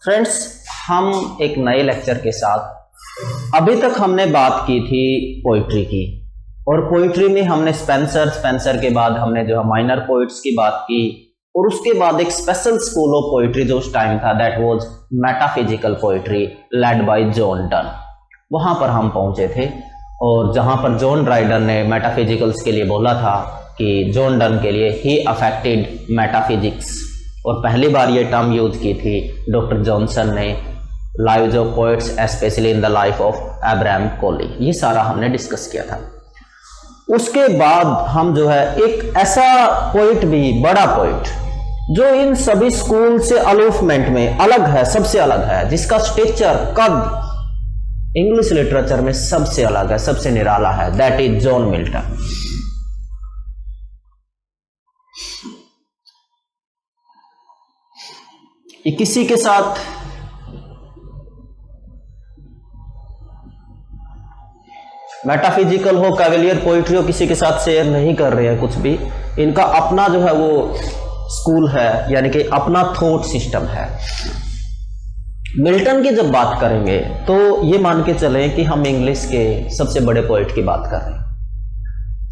Friends, हम एक नए लेक्चर के साथ अभी तक हमने बात की थी पोइट्री की, और पोइट्री में हमने स्पेंसर के बाद हमने जो है माइनर पोइट्स की बात की, और उसके बाद एक स्पेशल स्कूल ऑफ पोइट्री जो उस टाइम था that was metaphysical poetry led by John Donne. वहां पर हम पहुंचे थे, और जहां पर जॉन ड्राइडन ने मेटाफिजिकल्स के लिए बोला था कि जॉन डन के लिए ही अफेक्टेड मेटाफिजिक्स, और पहली बार ये टर्म यूज की थी डॉक्टर जॉनसन ने lives of poets specially in the life of Abraham Cowley. ये सारा हमने डिस्कस किया था। उसके बाद हम जो है एक ऐसा पोइट भी, बड़ा पोइट जो इन सभी स्कूल से अलूफमेंट में अलग है, सबसे अलग है, जिसका स्ट्रक्चर कद इंग्लिश लिटरेचर में सबसे अलग है, सबसे निराला है, दैट इज जॉन मिल्टन। ये किसी के साथ मेटाफिजिकल हो, कैवेलियर पोइट्री हो, किसी के साथ शेयर नहीं कर रहे हैं कुछ भी। इनका अपना जो है वो स्कूल है, यानी कि अपना थॉट सिस्टम है। मिल्टन की जब बात करेंगे तो ये मान के चलें कि हम इंग्लिश के सबसे बड़े पोइट की बात कर रहे हैं।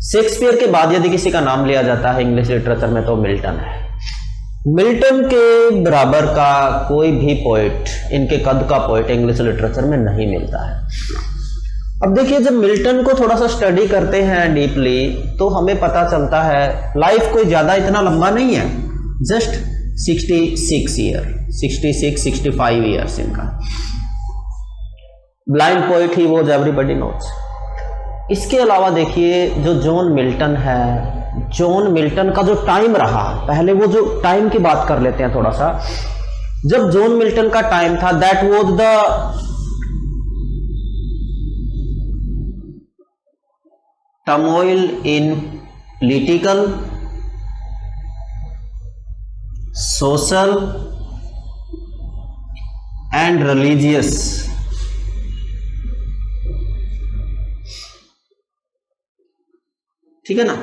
शेक्सपियर के बाद यदि किसी का नाम लिया जाता है इंग्लिश लिटरेचर में तो मिल्टन है। मिल्टन के बराबर का कोई भी पोइट, इनके कद का पोइट इंग्लिश लिटरेचर में नहीं मिलता है। अब देखिए, जब मिल्टन को थोड़ा सा स्टडी करते हैं डीपली तो हमें पता चलता है लाइफ कोई ज्यादा इतना लंबा नहीं है, जस्ट 65 ईयर्स इनका। Blind poet he was, everybody knows. इसके अलावा देखिए जो जॉन मिल्टन है, जॉन मिल्टन का जो टाइम रहा, पहले वो जो टाइम की बात कर लेते हैं थोड़ा सा। जब जॉन मिल्टन का टाइम था that was the turmoil in political, social and religious, ठीक है ना,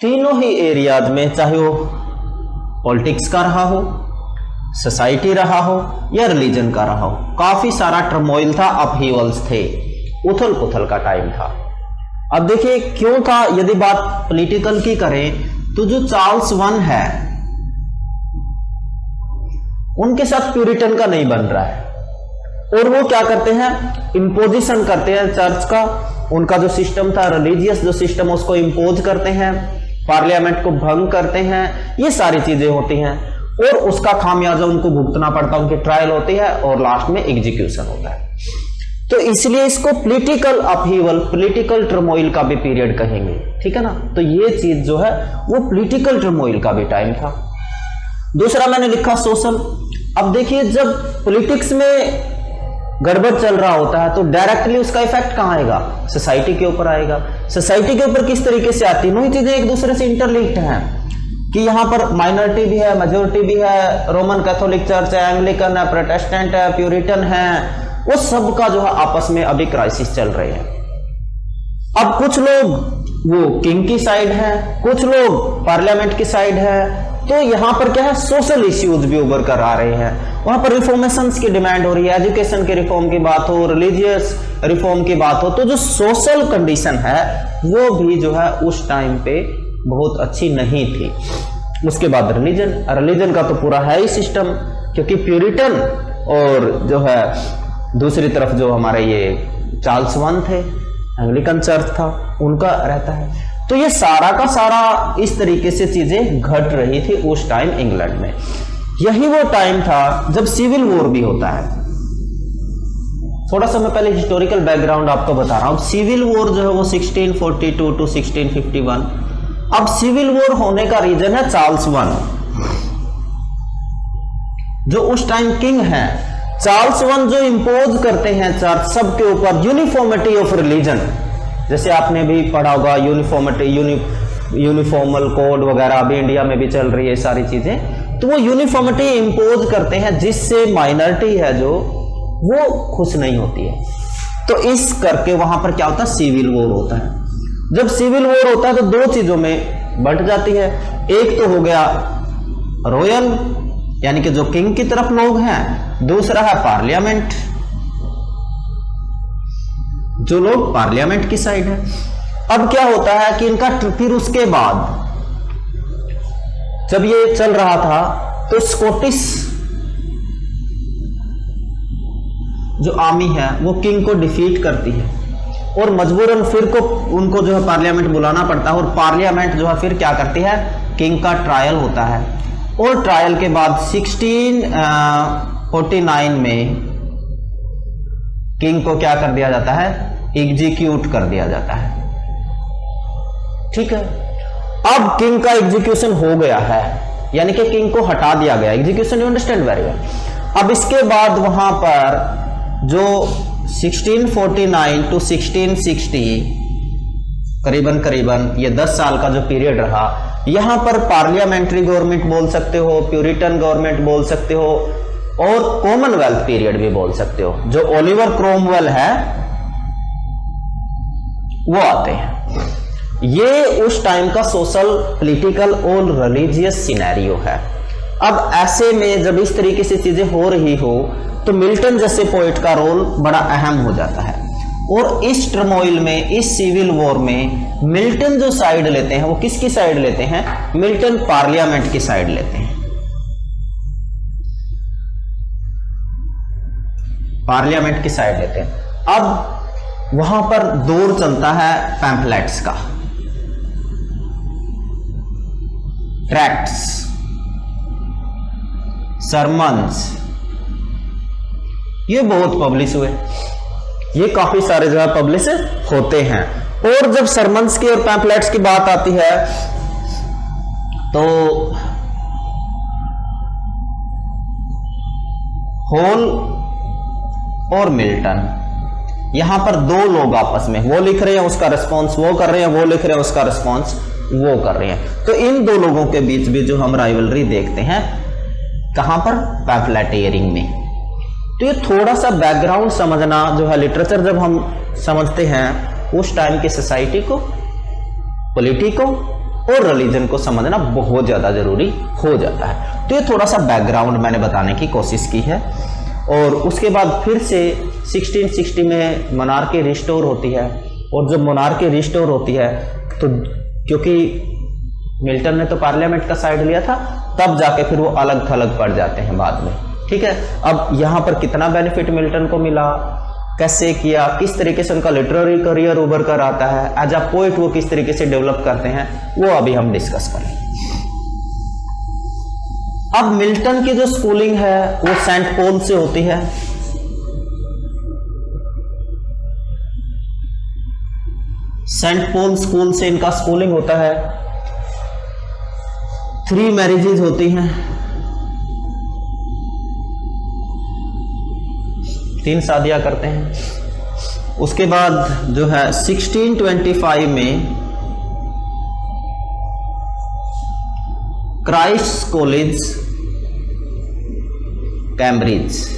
तीनों ही एरियाज में, चाहे वो पॉलिटिक्स का रहा हो, सोसाइटी रहा हो या रिलीजन का रहा हो, काफी सारा टर्मोइल था, अपहीवल्स थे, उथल पुथल का टाइम था। अब देखिए क्यों था, यदि बात पॉलिटिकल की करें तो जो चार्ल्स वन है उनके साथ प्यूरिटन का नहीं बन रहा है, और वो क्या करते हैं, इंपोजिशन करते हैं चर्च का, उनका जो सिस्टम था रिलीजियस जो सिस्टम उसको इंपोज करते हैं, पार्लियामेंट को भंग करते हैं, ये सारी चीजें होती हैं, और उसका खामियाजा उनको भुगतना पड़ता है, उनकी ट्रायल होती है और लास्ट में एग्जीक्यूशन होता है। तो इसलिए इसको पॉलिटिकल अपहीवल, पॉलिटिकल टर्मोइल का भी पीरियड कहेंगे, ठीक है ना। तो ये चीज जो है वो पॉलिटिकल टर्मोइल का भी टाइम था। दूसरा मैंने लिखा सोशल। अब देखिए जब पॉलिटिक्स में गड़बड़ चल रहा होता है तो डायरेक्टली उसका इफेक्ट कहां आएगा, सोसाइटी के ऊपर आएगा। सोसाइटी के ऊपर किस तरीके से आती है, चीजें एक दूसरे से इंटरलिंक्ड हैं कि यहां पर माइनॉरिटी भी है, मेजोरिटी भी है, रोमन कैथोलिक चर्च है, एंग्लिकन है, प्रोटेस्टेंट है, प्यूरिटन है, वो सब का जो है आपस में अभी क्राइसिस चल रहे हैं। अब कुछ लोग वो किंग की साइड है, कुछ लोग पार्लियामेंट की साइड है, तो यहां पर क्या है, सोशल इश्यूज भी उभर कर आ रहे हैं। वहां पर रिफॉर्मेशंस की डिमांड हो रही है, एजुकेशन के रिफॉर्म की बात हो, रिलीजियस रिफॉर्म की बात हो, तो जो सोशल कंडीशन है वो भी जो है उस टाइम पे बहुत अच्छी नहीं थी। उसके बाद रिलीजन का तो पूरा है ही सिस्टम, क्योंकि प्यूरिटन और जो है दूसरी तरफ जो हमारे ये चार्ल्स वन थे, एंग्लिकन चर्च था, उनका रहता है। तो ये सारा का सारा इस तरीके से चीजें घट रही थी उस टाइम इंग्लैंड में। यही वो टाइम था जब सिविल वॉर भी होता है। थोड़ा सा मैं पहले हिस्टोरिकल बैकग्राउंड आपको बता रहा हूं। सिविल वॉर जो है वो 1642 टू 1651। अब सिविल वॉर होने का रीजन है चार्ल्स वन, जो उस टाइम किंग है। चार्ल्स वन जो इंपोज करते हैं चर्च सबके ऊपर यूनिफॉर्मिटी ऑफ रिलीजन, जैसे आपने भी पढ़ा होगा यूनिफॉर्मिटी, यूनिफॉर्मल कोड वगैरह अभी इंडिया में भी चल रही है सारी चीजें। तो वो यूनिफॉर्मिटी इंपोज करते हैं जिससे माइनॉरिटी है जो वो खुश नहीं होती है। तो इस करके वहां पर क्या होता है, सिविल वॉर होता है। जब सिविल वॉर होता है तो दो चीजों में बंट जाती है, एक तो हो गया रॉयल यानी कि जो किंग की तरफ लोग हैं, दूसरा है पार्लियामेंट, जो लोग पार्लियामेंट की साइड है। अब क्या होता है कि इनका फिर उसके बाद जब ये चल रहा था तो स्कॉटिश जो आर्मी है वो किंग को डिफीट करती है और मजबूरन फिर को उनको जो है पार्लियामेंट बुलाना पड़ता है और पार्लियामेंट जो है फिर क्या करती है, किंग का ट्रायल होता है और ट्रायल के बाद 1649 में किंग को क्या कर दिया जाता है, एग्जीक्यूट कर दिया जाता है। ठीक है, अब किंग का एग्जीक्यूशन हो गया है, यानी कि किंग को हटा दिया गया, execution, you understand very well. अब इसके बाद वहां पर जो 1649 टू 1660 करीबन करीबन ये 10 साल का जो पीरियड रहा, यहां पर पार्लियामेंट्री गवर्नमेंट बोल सकते हो, प्यूरिटन गवर्नमेंट बोल सकते हो और कॉमनवेल्थ पीरियड भी बोल सकते हो। जो ओलिवर क्रोमवेल है वो आते हैं। ये उस टाइम का सोशल, पॉलिटिकल और रिलीजियस सिनेरियो है। अब ऐसे में जब इस तरीके से चीजें हो रही हो तो मिल्टन जैसे पोइट का रोल बड़ा अहम हो जाता है और इस टर्मोइल में, इस सिविल वॉर में मिल्टन जो साइड लेते हैं वो किसकी साइड लेते हैं, मिल्टन पार्लियामेंट की साइड लेते हैं, पार्लियामेंट की साइड लेते हैं। अब वहां पर दौर चलता है पैम्फलेट्स का, ट्रैक्ट्स, सरमन्स, ये बहुत पब्लिश हुए, ये काफी सारे जो है पब्लिश होते हैं। और जब सरमन्स की और पैम्फलेट्स की बात आती है तो होल और मिल्टन, यहां पर दो लोग आपस में, वो लिख रहे हैं उसका रिस्पॉन्स वो कर रहे हैं, वो लिख रहे हैं उसका रिस्पॉन्स वो कर रहे हैं। तो इन दो लोगों के बीच भी जो हम राइवलरी देखते हैं, कहां पर, पैम्फलेटियरिंग में। तो ये थोड़ा सा बैकग्राउंड समझना जो है, लिटरेचर जब हम समझते हैं उस टाइम की सोसाइटी को, पॉलिटी को और रिलीजन को समझना बहुत ज्यादा जरूरी हो जाता है। तो ये थोड़ा सा बैकग्राउंड मैंने बताने की कोशिश की है। और उसके बाद फिर से 1660 में मोनार्की रिस्टोर होती है और जब मोनार्की रिस्टोर होती है तो क्योंकि मिल्टन ने तो पार्लियामेंट का साइड लिया था, तब जाके फिर वो अलग थलग पड़ जाते हैं बाद में। ठीक है, अब यहां पर कितना बेनिफिट मिल्टन को मिला, कैसे किया, किस तरीके से उनका लिटरेरी करियर उभर कर आता है, एज अ पोइट वो किस तरीके से डेवलप करते हैं, वो अभी हम डिस्कस करें। अब मिल्टन की जो स्कूलिंग है वो सेंट पॉल से होती है। सेंट पॉल स्कूल से इनका स्कूलिंग होता है। 3 मैरिजेज होती हैं, 3 शादियां करते हैं। उसके बाद जो है 1625 में क्राइस्ट कॉलेज कैम्ब्रिज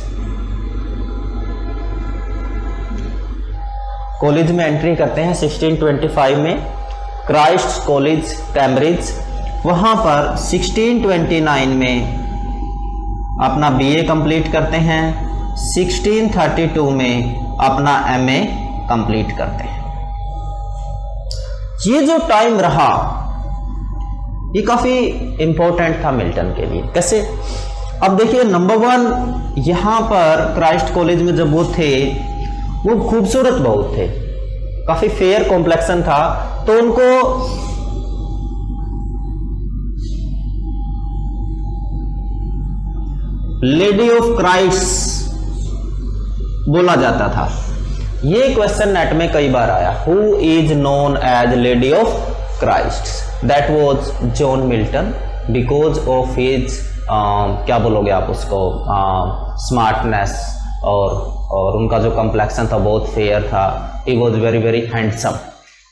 कॉलेज में एंट्री करते हैं 1625 में, क्राइस्ट कॉलेज कैम्ब्रिज। वहां पर 1629 में अपना बीए कंप्लीट करते हैं, 1632 में अपना एमए कंप्लीट करते हैं। ये जो टाइम रहा ये काफी इंपॉर्टेंट था मिल्टन के लिए। कैसे, अब देखिए, नंबर 1 यहां पर क्राइस्ट कॉलेज में जब वो थे वो खूबसूरत बहुत थे, काफी फेयर कॉम्प्लेक्शन था, तो उनको लेडी ऑफ क्राइस्ट बोला जाता था। ये क्वेश्चन नेट में कई बार आया, who is known as lady of Christ? That was John Milton because of his क्या बोलोगे आप उसको, स्मार्टनेस और उनका जो कम्प्लेक्शन था बहुत फेयर था। He was very very handsome,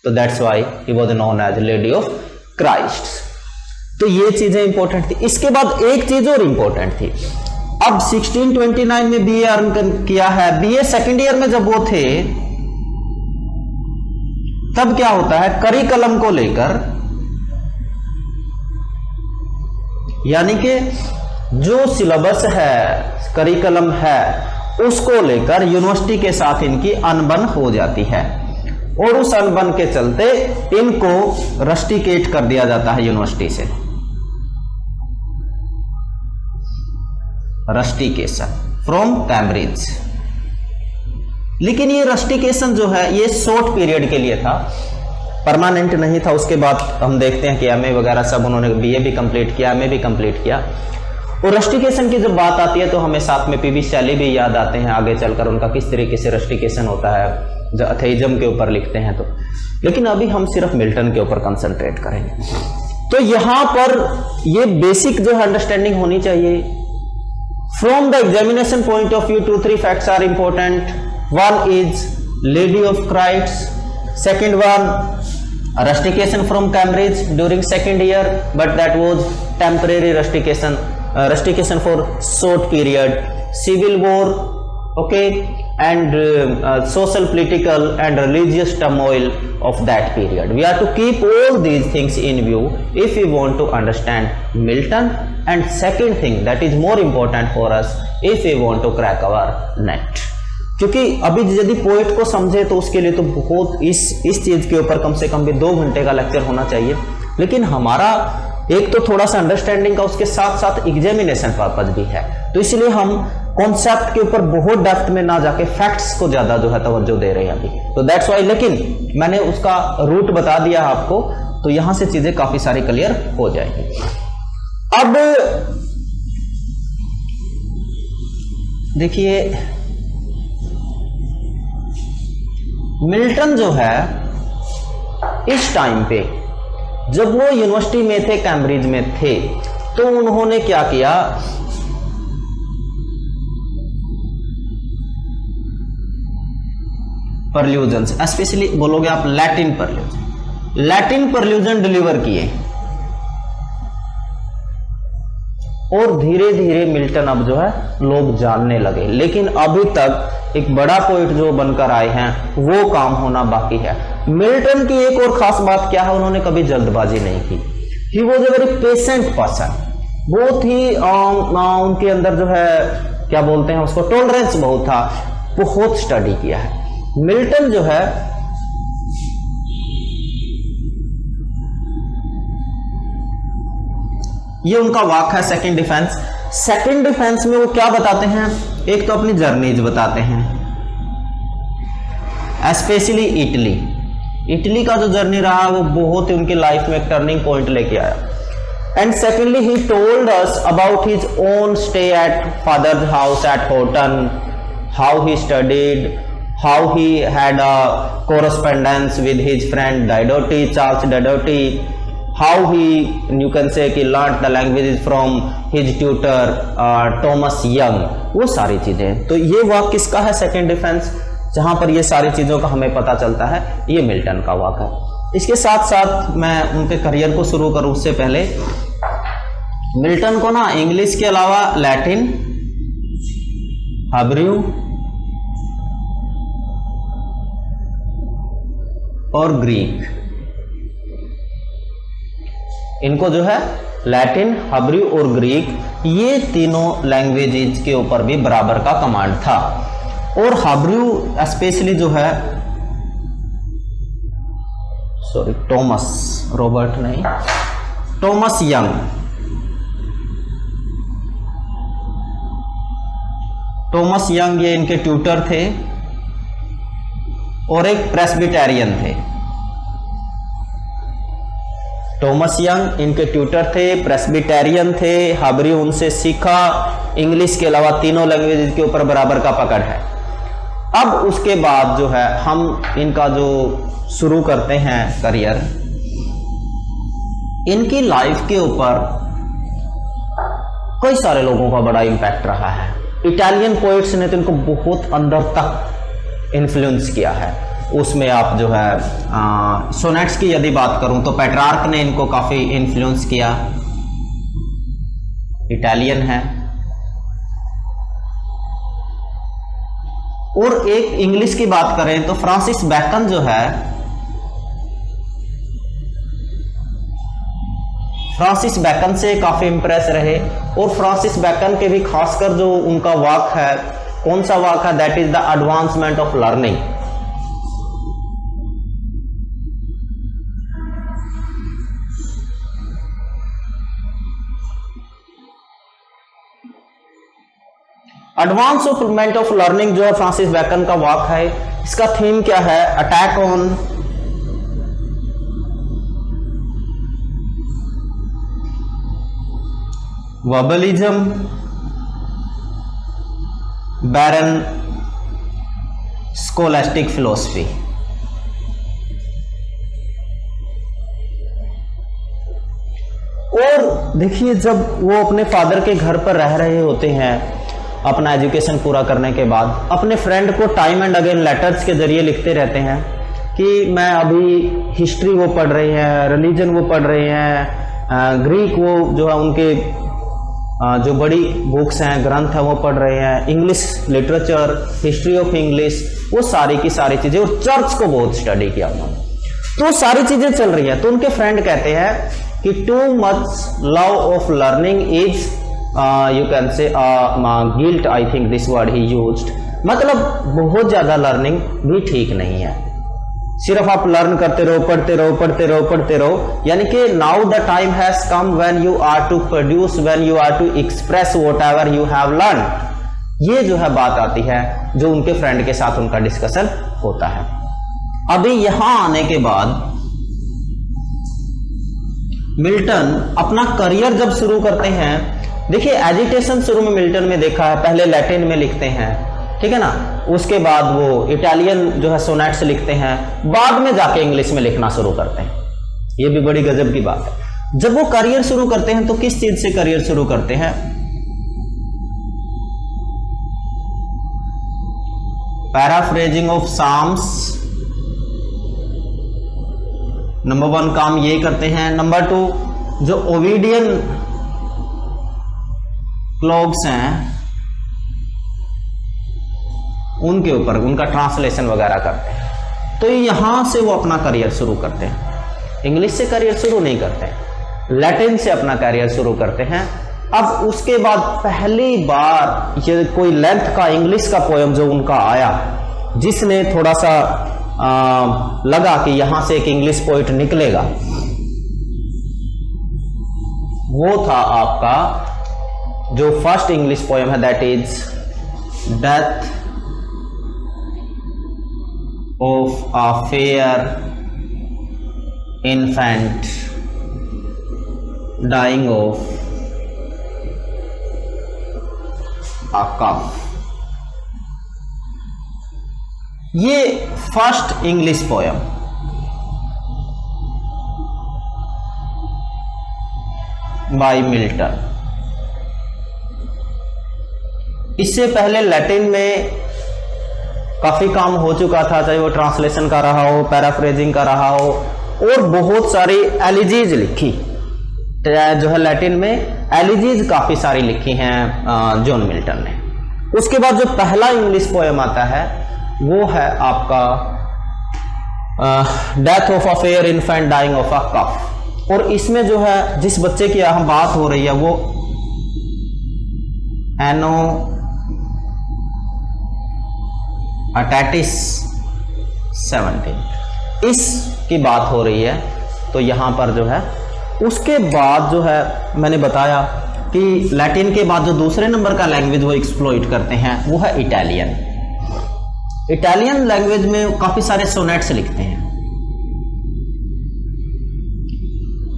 तो that's why he was known as lady of Christ. तो ये चीजें इंपॉर्टेंट थी। इसके बाद एक चीज और इंपॉर्टेंट थी, अब 1629 में बीए अर्न किया है, बीए सेकेंड ईयर में जब वो थे तब क्या होता है, करिकुलम को लेकर, यानी कि जो सिलेबस है, करिकुलम है, उसको लेकर यूनिवर्सिटी के साथ इनकी अनबन हो जाती है और उस अनबन के चलते इनको रस्टिकेट कर दिया जाता है यूनिवर्सिटी से। रस्टिकेशन फ्रॉम कैम्ब्रिज। लेकिन ये रस्टिकेशन जो है ये शॉर्ट पीरियड के लिए था, परमानेंट नहीं था। उसके बाद हम देखते हैं कि एमए वगैरह सब उन्होंने बीए भी कंप्लीट किया, एमए भी कंप्लीट किया। और रस्टिकेशन की जब बात आती है तो हमें साथ में पीबी शैली भी याद आते हैं आगे चलकर, उनका किस तरीके से रस्टिकेशन होता है जो अथेइज्म के ऊपर लिखते हैं। तो लेकिन अभी हम सिर्फ मिल्टन के ऊपर कंसंट्रेट करेंगे। तो यहां पर ये बेसिक जो है अंडरस्टैंडिंग होनी चाहिए। From the examination point of view 2-3 facts are important. One is lady of Christ's, second one rustication from Cambridge during second year, but that was temporary rustication for short period. Civil war, okay, and social, political and religious turmoil of that period. We are to keep all these things in view if we want to understand Milton, and second thing that is more important for us if we want to crack our net. क्योंकि अभी यदि poet को समझे तो उसके लिए तो बहुत इस चीज के ऊपर कम से कम भी 2 घंटे का लेक्चर होना चाहिए। लेकिन हमारा एक तो थोड़ा सा अंडरस्टैंडिंग का, उसके साथ साथ एग्जामिनेशन पर्पज भी है, तो इसलिए हम कॉन्सेप्ट के ऊपर बहुत डेप्थ में ना जाके फैक्ट्स को ज्यादा जो है तवज्जो दे रहे हैं अभी। तो दैट्स वाई, लेकिन मैंने उसका रूट बता दिया आपको, तो यहां से चीजें काफी सारी क्लियर हो जाएंगी। अब देखिए मिल्टन जो है इस टाइम पे जब वो यूनिवर्सिटी में थे, कैम्ब्रिज में थे, तो उन्होंने क्या किया, परल्यूजन, स्पेशली बोलोगे आप लैटिन परल्यूजन डिलीवर किए और धीरे धीरे मिल्टन अब जो है लोग जानने लगे। लेकिन अभी तक एक बड़ा पोइट जो बनकर आए हैं वो काम होना बाकी है। मिल्टन की एक और खास बात क्या है, उन्होंने कभी जल्दबाजी नहीं की। He was a very patient person, बहुत ही उनके अंदर जो है क्या बोलते हैं उसको, टॉलरेंस बहुत था, बहुत स्टडी किया है। मिल्टन जो है ये उनका वाक है सेकंड डिफेंस। सेकंड डिफेंस में वो क्या बताते हैं, एक तो अपनी जर्नीज बताते हैं, स्पेशली इटली का जो जर्नी रहा वो बहुत ही उनकी लाइफ में एक टर्निंग पॉइंट लेके आया। And secondly he told us about his own stay at father's house at Horton, how he studied, how he had a correspondence with his friend Diodati, Charles Diodati, how he you can say कि learned the languages from his tutor Thomas Young, वो सारी चीजें। तो ये वाक किसका है, second defence, जहां पर ये सारी चीजों का हमें पता चलता है, ये मिल्टन का वाक है। इसके साथ साथ मैं उनके करियर को शुरू करूं उससे पहले मिल्टन को ना इंग्लिश के अलावा लैटिन, हिब्रू और ग्रीक, इनको जो है लैटिन, हिब्रू और ग्रीक, ये तीनों लैंग्वेजेस के ऊपर भी बराबर का कमांड था। और हिब्रू स्पेशली जो है, सॉरी टॉमस, रॉबर्ट नहीं, टॉमस यंग, टॉमस यंग ये इनके ट्यूटर थे और एक प्रेस्बिटेरियन थे। टॉमस यंग इनके ट्यूटर थे, प्रेस्बिटेरियन थे, हिब्रू उनसे सीखा, इंग्लिश के अलावा तीनों लैंग्वेज के ऊपर बराबर का पकड़ है। अब उसके बाद जो है हम इनका जो शुरू करते हैं करियर, इनकी लाइफ के ऊपर कई सारे लोगों का बड़ा इम्पैक्ट रहा है। इटालियन पोइट्स ने तो इनको बहुत अंदर तक इन्फ्लुएंस किया है। उसमें आप जो है सोनेट्स की यदि बात करूं तो पेट्रार्क ने इनको काफी इन्फ्लुएंस किया, इटालियन है। और एक इंग्लिश की बात करें तो फ्रांसिस बैकन जो है, फ्रांसिस बैकन से काफी इंप्रेस रहे, और फ्रांसिस बैकन के भी खासकर जो उनका वाक है, कौन सा वाक है, that is the advancement of learning. Advancement of learning जो है फ्रांसिस बैकन का वाक है, इसका थीम क्या है, attack on verbalism, barren scholastic philosophy. और देखिए, जब वो अपने फादर के घर पर रह रहे होते हैं अपना एजुकेशन पूरा करने के बाद, अपने फ्रेंड को टाइम एंड अगेन लेटर्स के जरिए लिखते रहते हैं कि मैं अभी हिस्ट्री वो पढ़ रहे हैं, रिलीजन वो पढ़ रहे हैं, ग्रीक वो जो है उनके जो बड़ी बुक्स हैं, ग्रंथ हैं वो पढ़ रहे हैं, English literature, history of English, वो सारी की सारी चीज़ें, और चर्च को बहुत स्टडी किया उन्होंने। तो सारी चीज़ें चल रही हैं। तो उनके फ्रेंड कहते हैं कि too much love of learning is you can से guilt, I think this word he used, मतलब बहुत ज़्यादा लर्निंग भी ठीक नहीं है। सिर्फ आप लर्न करते रहो, पढ़ते रहो, पढ़ते रहो, पढ़ते रहो, यानी कि now the time has come when you are to produce, when you are to express whatever you have learn. ये जो है बात आती है जो उनके फ्रेंड के साथ उनका डिस्कशन होता है। अभी यहां आने के बाद मिल्टन अपना करियर जब शुरू करते हैं, देखिए एजिटेशन शुरू में मिल्टन में देखा है, पहले लैटिन में लिखते हैं, ठीक है ना, उसके बाद वो इटालियन जो है सोनेट्स लिखते हैं, बाद में जाके इंग्लिश में लिखना शुरू करते हैं। ये भी बड़ी गजब की बात है। जब वो करियर शुरू करते हैं तो किस चीज से करियर शुरू करते हैं, पैराफ्रेजिंग ऑफ साम्स, नंबर 1 काम ये करते हैं। नंबर 2 जो ओविडियन क्लॉग्स हैं उनके ऊपर उनका ट्रांसलेशन वगैरह करते हैं। तो यहां से वो अपना करियर शुरू करते हैं। इंग्लिश से करियर शुरू नहीं करते, लैटिन से अपना करियर शुरू करते हैं। अब उसके बाद पहली बार ये कोई लेंथ का इंग्लिश का पोयम जो उनका आया, जिसने थोड़ा सा लगा कि यहां से एक इंग्लिश पोइट निकलेगा, वो था आपका जो फर्स्ट इंग्लिश पोयम है, that is death of a fair infant dying of a cough. ये first English poem by Milton. इससे पहले लैटिन में काफी काम हो चुका था, चाहे वो ट्रांसलेशन का रहा हो, पैराफ्रेजिंग का रहा हो, और बहुत सारी एलिजीज लिखी जो है लैटिन में, एलिजीज काफी सारी लिखी हैं जॉन मिल्टन ने। उसके बाद जो पहला इंग्लिश पोयम आता है वो है आपका death of a fair infant dying of a cough. और इसमें जो है जिस बच्चे की यहाँ बात हो रही है वो एनो अटैटिस 17, इसकी बात हो रही है। तो यहाँ पर जो है उसके बाद जो है मैंने बताया कि लैटिन के बाद जो दूसरे नंबर का लैंग्वेज वो एक्सप्लॉइट करते हैं वो है इटालियन। इटालियन लैंग्वेज में काफी सारे सोनेट्स लिखते हैं।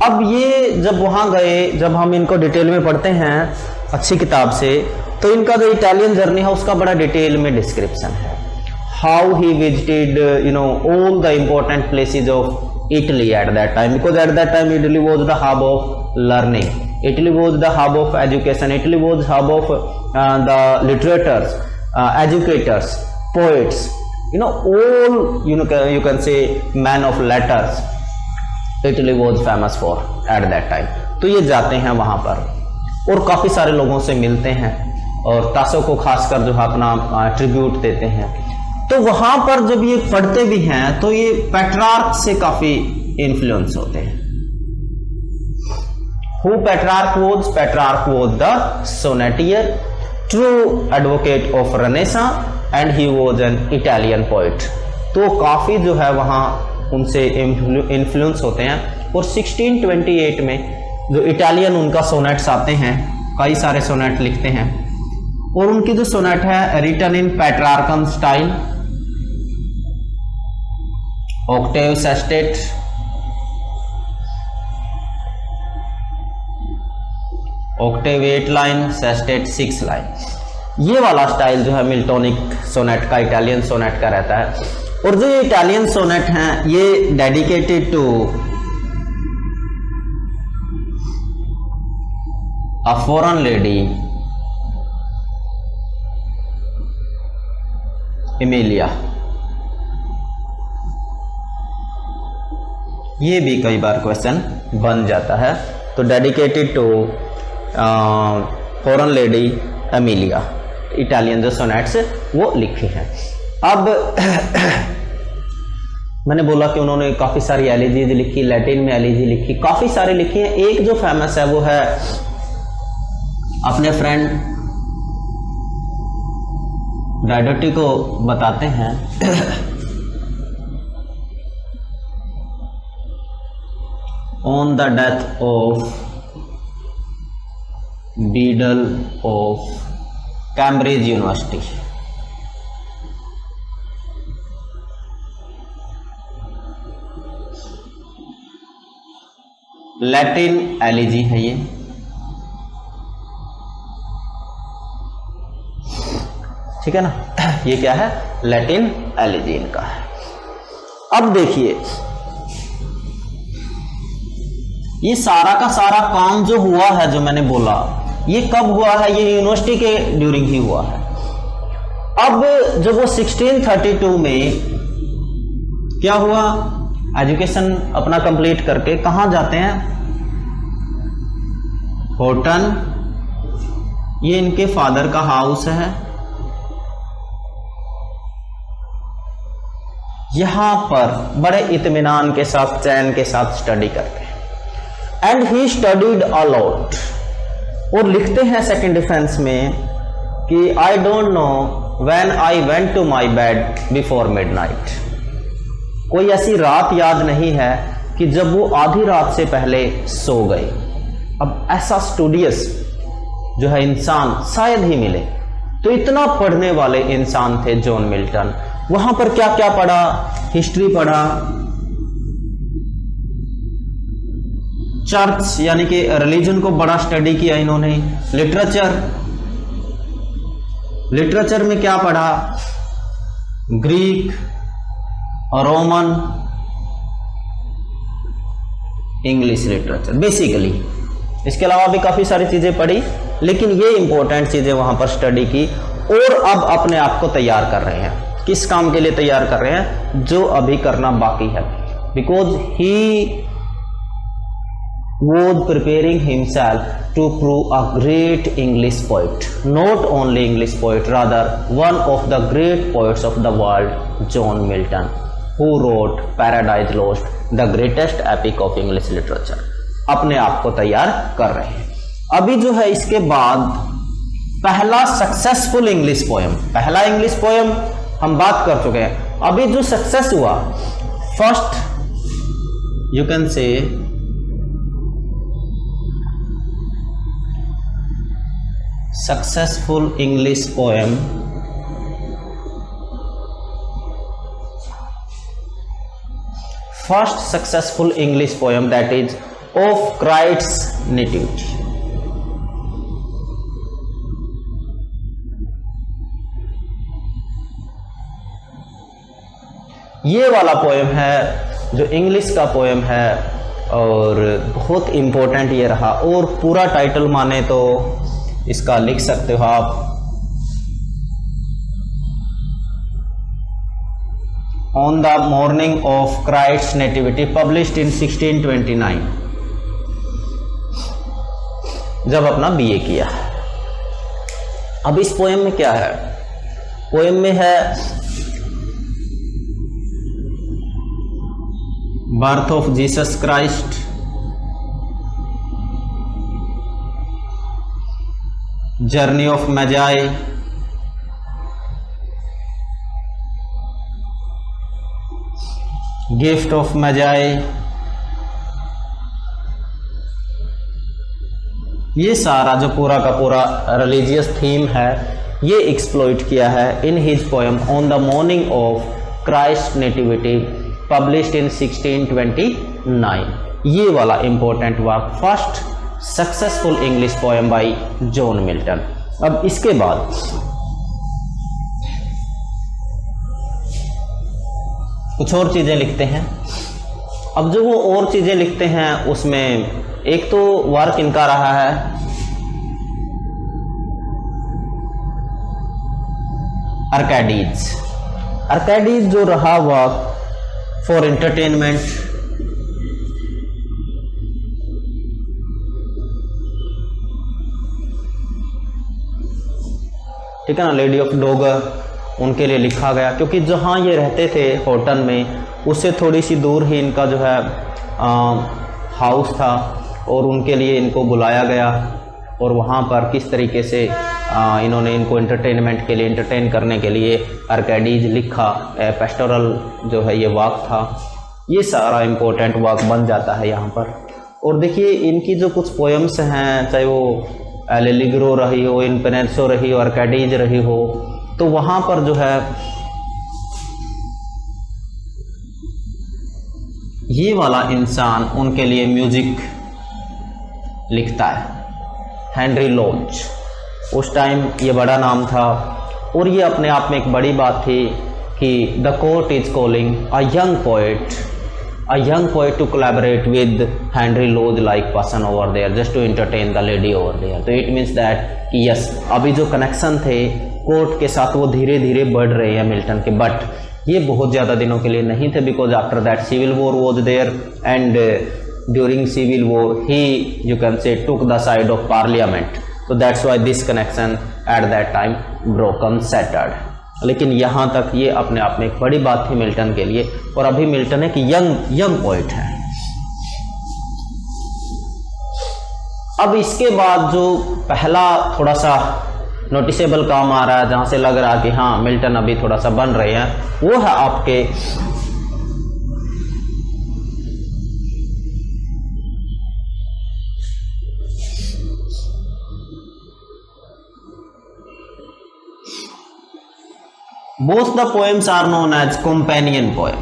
अब ये जब वहां गए, जब हम इनको डिटेल में पढ़ते हैं अच्छी किताब से, तो इनका जो इटालियन जर्नी है उसका बड़ा डिटेल में डिस्क्रिप्शन है। How he visited all the important places of Italy at that time, because at that time Italy was the hub of learning, Italy was the hub of education, Italy was hub of the literators, educators, poets, all you can say men of letters, Italy was famous for at that time। तो ये जाते हैं वहां पर और काफी सारे लोगों से मिलते हैं और तासो को खासकर जो है अपना ट्रिब्यूट देते हैं। तो वहां पर जब ये पढ़ते भी हैं तो ये पेट्रार्क से काफी इन्फ्लुएंस होते हैं। Who Petrarch was? Petrarch was the sonneteer, true advocate of Renaissance, and he was an Italian poet. तो काफ़ी जो है वहाँ उनसे इन्फ्लुएंस होते हैं। और 1628 में जो इटालियन उनका सोनेट्स आते हैं, कई सारे सोनेट लिखते हैं, और उनकी जो सोनेट है written in Petrarchan style, octave sestet, octave 8 line, sestet 6 line, ये वाला स्टाइल जो है मिल्टोनिक सोनेट का, इटालियन सोनेट का रहता है। और जो ये इटालियन सोनेट हैं ये dedicated to a foreign lady Emilia, ये भी कई बार क्वेश्चन बन जाता है। तो dedicated to foreign lady Emilia, Italian जो सोनेट्स वो लिखे हैं। अब मैंने बोला कि उन्होंने काफ़ी सारी एलिजीज लिखी, लैटिन में एलिजी लिखी, काफ़ी सारी लिखी हैं। एक जो फेमस है वो है अपने फ्रेंड डायडोटी को बताते हैं on the death of beetle of Cambridge university. Latin elegy है ये, ठीक है ना, ये क्या है, लैटिन एलिजी इनका है। अब देखिए ये सारा का सारा काम जो हुआ है, जो मैंने बोला, ये कब हुआ है, ये यूनिवर्सिटी के ड्यूरिंग ही हुआ है। अब जब वो 1632 में क्या हुआ, एजुकेशन अपना कंप्लीट करके कहाँ जाते हैं, होटन, ये इनके फादर का हाउस है, यहां पर बड़े इत्मीनान के साथ, चैन के साथ स्टडी करते हैं। And he studied a lot, और लिखते हैं सेकंड डिफेंस में कि I don't know when I went to my bed before midnight. कोई ऐसी रात याद नहीं है कि जब वो आधी रात से पहले सो गए। अब ऐसा स्टूडियस जो है इंसान शायद ही मिले। तो इतना पढ़ने वाले इंसान थे जॉन मिल्टन। वहां पर क्या क्या पढ़ा, हिस्ट्री पढ़ा, चर्च यानी कि रिलीजन को बड़ा स्टडी किया इन्होंने, लिटरेचर में क्या पढ़ा, Greek, Roman, English literature basically. इसके अलावा भी काफी सारी चीजें पढ़ी, लेकिन ये इंपॉर्टेंट चीजें वहां पर स्टडी की। और अब अपने आप को तैयार कर रहे हैं, किस काम के लिए तैयार कर रहे हैं, जो अभी करना बाकी है। Because he was preparing himself to prove a great English poet, not only English poet, rather one of the great poets of the world, John Milton, who wrote Paradise Lost, the greatest epic of English literature। अपने आप को तैयार कर रहे हैं। अभी जो है इसके बाद पहला सक्सेसफुल इंग्लिश पोएम, पहला इंग्लिश पोएम हम बात कर चुके हैं। अभी जो सक्सेस हुआ, फर्स्ट यू कैन से successful English poem first successful English poem, that is of Christ's Nativity। ये वाला पोएम है जो इंग्लिश का पोएम है और बहुत इंपॉर्टेंट ये रहा। और पूरा टाइटल माने तो इसका लिख सकते हो आप, on the morning of Christ's nativity, published in 1629, जब अपना बीए किया। अब इस पोएम में क्या है, पोएम में है birth of Jesus Christ, journey of Magi, gift of Magi, ये सारा जो पूरा का पूरा रिलीजियस थीम है ये एक्सप्लॉइट किया है in his poem on the morning of Christ nativity published in 1629। ये वाला important work, first successful English poem by John Milton. अब इसके बाद कुछ और चीजें लिखते हैं। अब जो वो और चीजें लिखते हैं उसमें एक तो वर्क इनका रहा है आर्कैडीज। आर्कैडीज जो रहा वर्क फॉर एंटरटेनमेंट, ठीक है ना, लेडी ऑफ डोगर उनके लिए लिखा गया, क्योंकि जहाँ ये रहते थे हॉटन में उससे थोड़ी सी दूर ही इनका जो है हाउस था और उनके लिए इनको बुलाया गया और वहाँ पर किस तरीके से इन्होंने इनको एंटरटेनमेंट के लिए, एंटरटेन करने के लिए आर्कैडीज लिखा। पेस्टोरल जो है ये वाक था, ये सारा इम्पोर्टेंट वाक बन जाता है यहाँ पर। और देखिए इनकी जो कुछ पोएम्स हैं, चाहे वो एलिग्रो रही हो, इनपेनेंसो रही हो, आर्कैडीज रही हो, तो वहाँ पर जो है ये वाला इंसान उनके लिए म्यूजिक लिखता है, हेनरी लॉज। उस टाइम ये बड़ा नाम था और ये अपने आप में एक बड़ी बात थी कि the court is calling a young poet to collaborate with Henry Lawes like person over there just to entertain the lady over there. तो इट मीन्स दैट कि यस, अभी जो कनेक्शन थे कोर्ट के साथ वो धीरे धीरे बढ़ रहे हैं मिल्टन के, बट ये बहुत ज़्यादा दिनों के लिए नहीं थे, because after that civil war was there and during civil war he you can say took the side of parliament. तो that's why this connection at that time broken shattered. लेकिन यहाँ तक ये अपने आप में एक बड़ी बात थी मिल्टन के लिए, और अभी मिल्टन एक यंग पोइट है। अब इसके बाद जो पहला थोड़ा सा नोटिसेबल काम आ रहा है, जहाँ से लग रहा है कि हाँ मिल्टन अभी थोड़ा सा बन रहे हैं, वो है आपके both the poems are known as companion poem.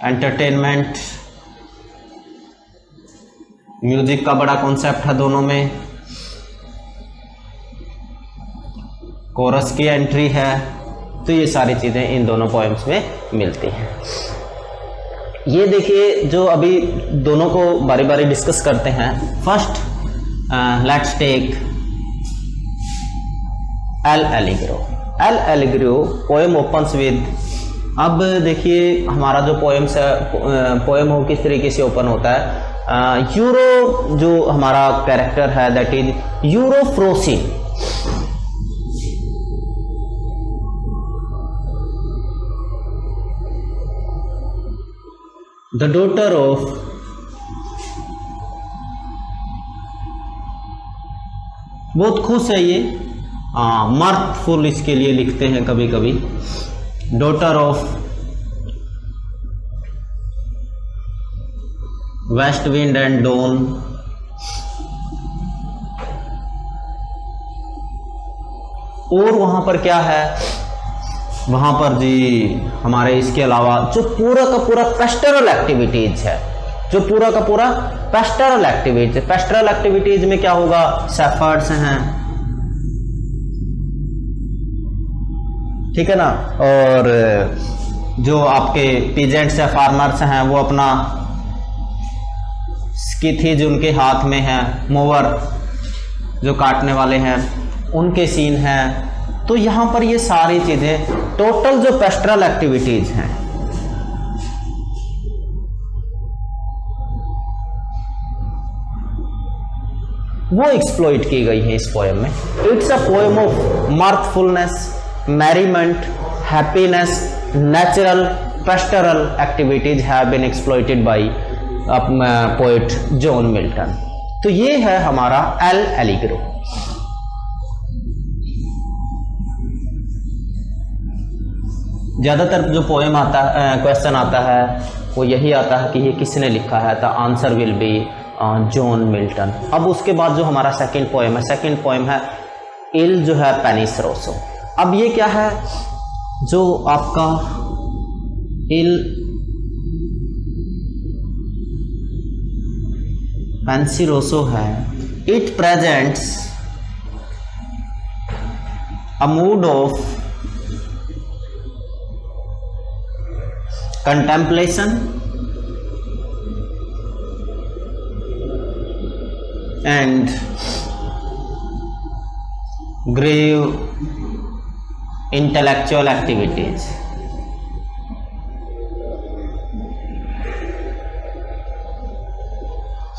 Entertainment, music का बड़ा कॉन्सेप्ट है दोनों में, कोरस की एंट्री है, तो ये सारी चीजें इन दोनों पोएम्स में मिलती हैं। ये देखिए जो अभी दोनों को बारी बारी डिस्कस करते हैं। First let's take L'Allegro poem opens with. अब देखिए हमारा जो पोएम हो किस तरीके से ओपन होता है। यूरो जो हमारा कैरेक्टर है that is Euphrosyne, the daughter of बहुत खुश है ये, मर्थफुल इसके लिए लिखते हैं कभी कभी, daughter of west wind and dawn. और वहां पर क्या है, वहां पर जी हमारे इसके अलावा जो पूरा का पूरा पेस्टोरल एक्टिविटीज है, जो पूरा का पूरा पेस्टोरल एक्टिविटीज, पेस्टोरल एक्टिविटीज में क्या होगा, शेफर्ड्स हैं, ठीक है ना, और जो आपके पीजेंट्स या फार्मर्स हैं वो अपना स्किथीज उनके हाथ में है, मोवर जो काटने वाले हैं उनके सीन हैं। तो यहाँ पर ये सारी चीजें टोटल जो पेस्टोरल एक्टिविटीज हैं वो एक्सप्लॉइट की गई है इस पोएम में। It's a poem of mirthfulness, merriment, happiness natural pastoral activities have been exploited by poet John Milton। तो ये है हमारा एल एलिग्रो। ज़्यादातर जो पोएम आता है, क्वेश्चन आता है, वो यही आता है कि ये किसने लिखा है, तो answer will B John Milton. अब उसके बाद जो हमारा सेकंड पोएम है इल जो है पेनिस रोसो। अब ये क्या है, जो आपका इल पेंसिरोसो है, it presents a mood off contemplation and grave intellectual activities।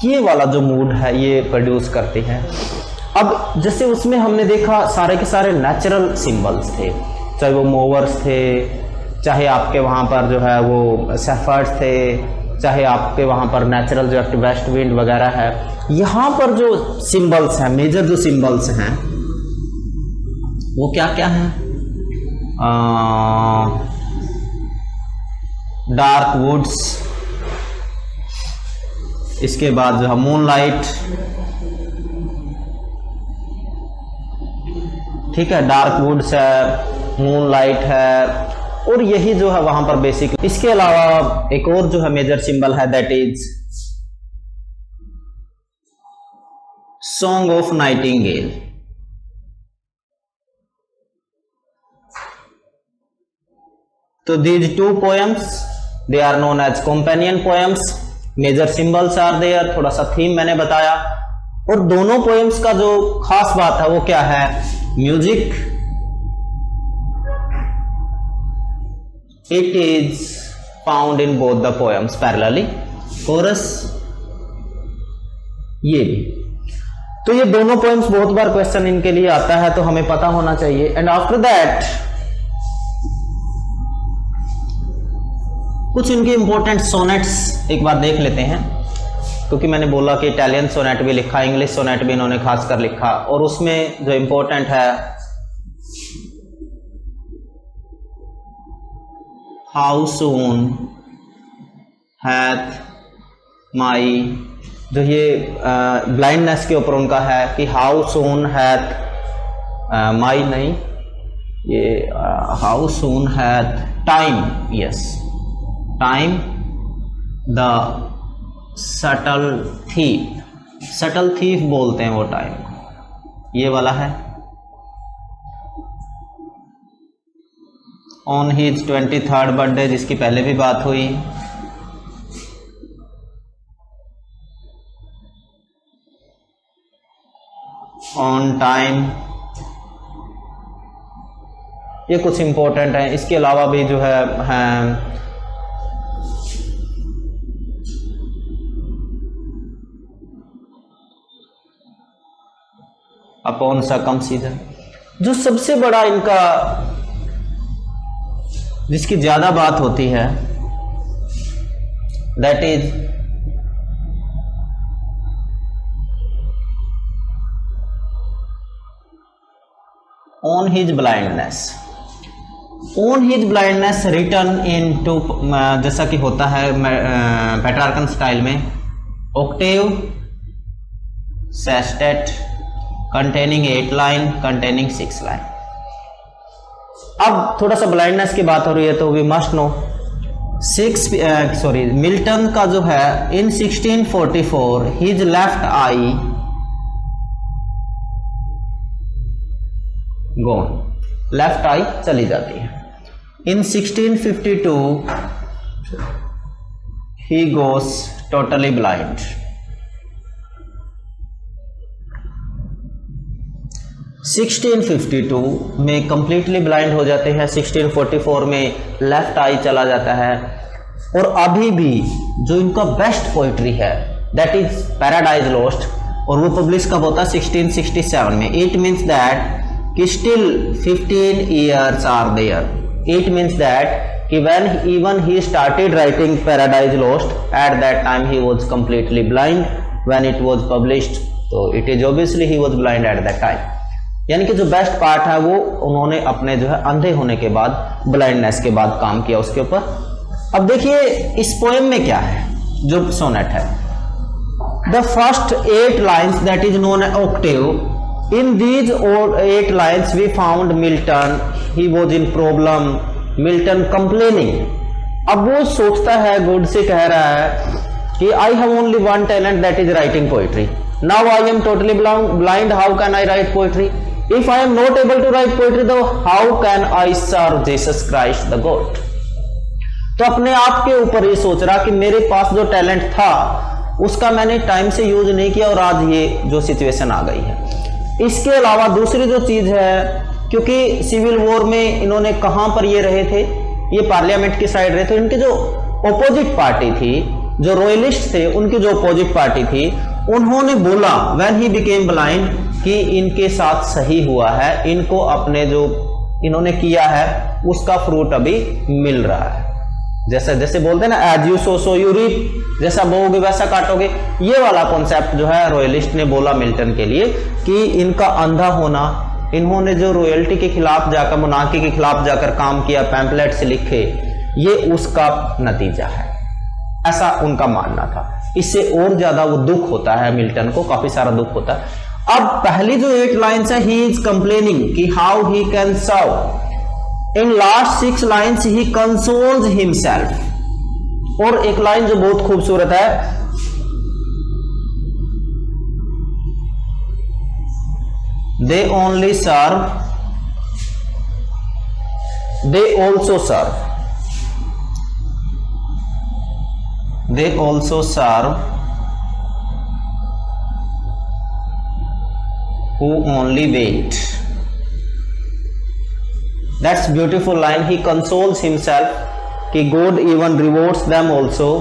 ये वाला जो मूड है ये प्रोड्यूस करती है। अब जैसे उसमें हमने देखा सारे के सारे नेचुरल सिंबल्स थे, चाहे वो मोवर्स थे, चाहे आपके वहाँ पर जो है वो सेफर्ड्स थे, चाहे आपके वहाँ पर नेचुरल जो वेस्ट विंड वगैरह है। यहाँ पर जो सिंबल्स हैं, मेजर जो सिंबल्स हैं वो क्या क्या हैं, डार्क वुड्स, इसके बाद जो है मूनलाइट, ठीक है, डार्क वुड्स है, मूनलाइट है, और यही जो है वहां पर बेसिक। इसके अलावा एक और जो है मेजर सिंबल है, that is song of nightingale. तो these two poems they are known as companion poems, major symbols are there, थोड़ा सा थीम मैंने बताया। और दोनों पोएम्स का जो खास बात है वो क्या है, music, it is found in both the poems parallelly, chorus ये भी। तो ये दोनों पोएम्स बहुत बार क्वेश्चन इनके लिए आता है, तो हमें पता होना चाहिए। एंड आफ्टर दैट कुछ इनके इंपॉर्टेंट सोनेट्स एक बार देख लेते हैं, क्योंकि मैंने बोला कि इटालियन सोनेट भी लिखा, इंग्लिश सोनेट भी इन्होंने खासकर लिखा, और उसमें जो इंपॉर्टेंट है हाउ सून हैथ माई, जो ये ब्लाइंडनेस के ऊपर उनका है कि हाउ सून हैथ माई, नहीं ये how soon hath time, yes time the subtle thief बोलते हैं वो टाइम, ये वाला है। ऑन हिज 23rd बर्थडे, जिसकी पहले भी बात हुई। ऑन टाइम, ये कुछ इंपॉर्टेंट है। इसके अलावा भी जो है अपॉन सर्कमसीजन। जो सबसे बड़ा इनका, जिसकी ज्यादा बात होती है, that is on his blindness. On his blindness written in to, जैसा कि होता है पेट्रार्कन स्टाइल में, octave sestet containing 8 line, containing 6 line। अब थोड़ा सा ब्लाइंडनेस की बात हो रही है तो वी मस्ट नो मिल्टन का जो है in 1644 his left eye gone, left eye चली जाती है। इन 1652 ही गोस टोटली ब्लाइंड। 1652 में कंप्लीटली ब्लाइंड हो जाते हैं, 1644 में लेफ्ट आई चला जाता है। और अभी भी जो इनका बेस्ट पोइट्री है दैट इज पैराडाइज लॉस्ट, और वो पब्लिश कब होता है, 1667 में। इट मीन्स दैट कि still 15 years are there, it means that कि when even he started writing Paradise Lost, at that time he was completely blind when it was published, तो it is obviously he was blind at that time। यानी कि जो best part है वो उन्होंने अपने जो है अंधे होने के बाद, ब्लाइंडनेस के बाद काम किया उसके ऊपर। अब देखिए इस पोएम में क्या है जो सोनेट है, the first 8 lines that is known as octave, in these 8 lines we found Milton, he was in problem, Milton complaining. अब वो सोचता है, गुड से कह रहा है कि I have only one talent that is writing poetry, now I am totally blind, how can I write poetry, if I am not able to write poetry तो how can I serve Jesus Christ the God. तो अपने आप के ऊपर ये सोच रहा कि मेरे पास जो टैलेंट था उसका मैंने टाइम से यूज नहीं किया और आज ये जो सिचुएशन आ गई है। इसके अलावा दूसरी जो चीज है, क्योंकि सिविल वॉर में इन्होंने कहां पर ये रहे थे, ये पार्लियामेंट की साइड रहे थे, इनकी जो ऑपोजिट पार्टी थी, जो रॉयलिस्ट थे, उनकी जो ऑपोजिट पार्टी थी, उन्होंने बोला व्हेन ही बिकेम ब्लाइंड कि इनके साथ सही हुआ है, इनको अपने जो इन्होंने किया है उसका फ्रूट अभी मिल रहा है। जैसे जैसे बोलते हैं ना, as you sow you reap, जैसा बोओगे वैसा काटोगे, ये वाला कॉन्सेप्ट जो है रॉयलिस्ट ने बोला मिल्टन के लिए कि इनका अंधा होना, इन्होंने जो रॉयल्टी के खिलाफ जाकर, मोनार्की के खिलाफ जाकर काम किया, पैम्पलेट्स लिखे, ये उसका नतीजा है, ऐसा उनका मानना था। इससे और ज्यादा वो दुख होता है मिल्टन को, काफी सारा दुख होता है। अब पहली जो 8 लाइन्स है, ही इज कंप्लेनिंग कि how he can serve, in last 6 lines he consoles himself. और एक लाइन जो बहुत खूबसूरत है, they only serve, they also serve, they also serve who only wait। That's beautiful line। He consoles himself कि God even rewards them also,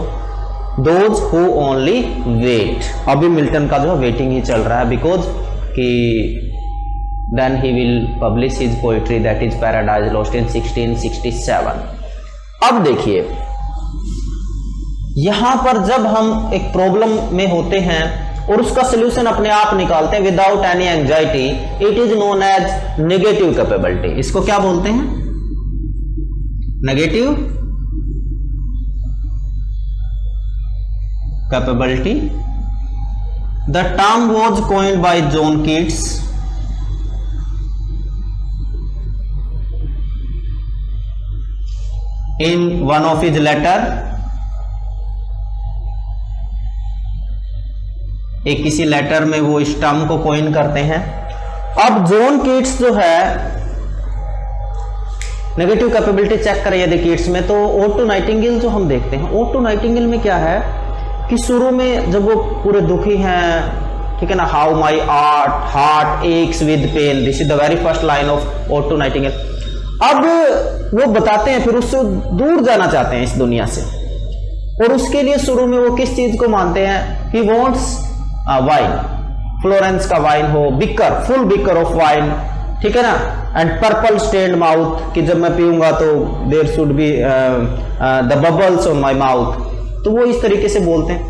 those who only wait। अभी Milton का जो वेटिंग ही चल रहा है, बिकॉज कि then he will publish his poetry that is Paradise Lost in 1667। अब देखिए यहां पर जब हम एक प्रॉब्लम में होते हैं और उसका सॉल्यूशन अपने आप निकालते हैं without any anxiety, it is known as negative capability. इसको क्या बोलते हैं? Negative capability. The term was coined by John Keats in one of his letter। एक किसी लेटर में वो इस टर्म को कॉइन करते हैं। अब जॉन कीट्स जो है, नेगेटिव कैपेबिलिटी चेक करें यदि कीट्स में, तो ओटो नाइटिंगेल जो हम देखते हैं, ओटो नाइटिंगेल में क्या है कि शुरू में जब वो पूरे दुखी हैं, ठीक है ना, how my heart aches with pain, this is the very first line of ode to nightingale. अब वो बताते हैं, फिर उससे दूर जाना चाहते हैं इस दुनिया से, और उसके लिए शुरू में वो किस चीज को मानते हैं? ही वॉन्ट्स वाइन, फ्लोरेंस का वाइन हो, beaker, full beaker of wine, ठीक है ना, एंड पर्पल स्टेन्ड माउथ, कि जब मैं पीऊंगा तो there should be the bubbles on my mouth. तो वो इस तरीके से बोलते हैं,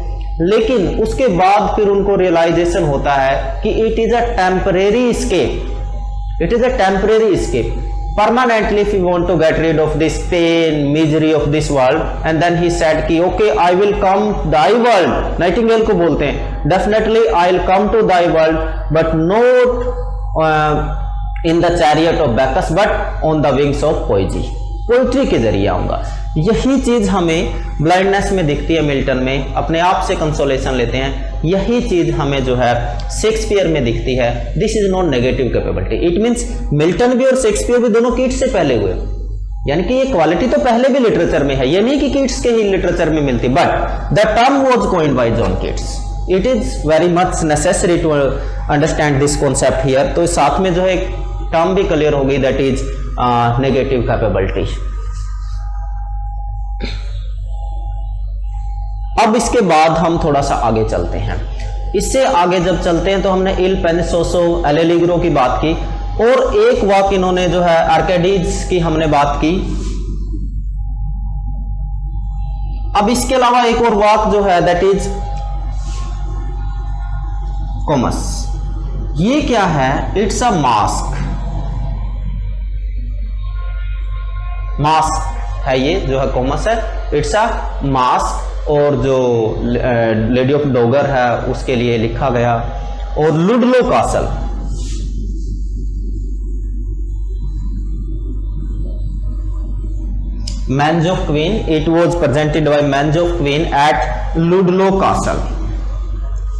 लेकिन उसके बाद फिर उनको रियलाइजेशन होता है कि it is a temporary escape, it is a temporary escape. Permanently if you want to get rid of this pain, misery of this world, and then he said कि okay I will come thy world, Nightingale को बोलते हैं, definitely I'll come to thy world but not in the chariot of Bacchus but on the wings of poesy, poetry के जरिए आऊंगा। यही चीज हमें ब्लाइंडनेस में दिखती है मिल्टन में, अपने आप से कंसोलेशन लेते हैं, यही चीज हमें जो है शेक्सपियर में दिखती है। This is not negative capability. It means Milton भी और शेक्सपियर भी दोनों कीट्स से पहले हुए, यानी कि ये क्वालिटी तो पहले भी लिटरेचर में है, ये नहीं कि कीट्स के ही लिटरेचर में मिलती, but the term was coined by John Keats. It is very much necessary to understand this concept here. तो साथ में जो है टर्म भी क्लियर हो गई, दैट इज नेगेटिव कैपेबिलिटी। अब इसके बाद हम थोड़ा सा आगे चलते हैं। इससे आगे जब चलते हैं तो हमने इल पेनिसोसो एलेलिग्रो की बात की, और एक वाक इन्होंने जो है आर्केडीज की हमने बात की, अब इसके अलावा एक और वाक जो है दैट इज कोमस। ये क्या है? It's a mask. मास्क है ये जो है कोमस है, इट्स अ मास्क। और जो लेडी ऑफ डोगर है उसके लिए लिखा गया। और Ludlow Castle, masque of queen, it was presented by masque of queen at Ludlow Castle.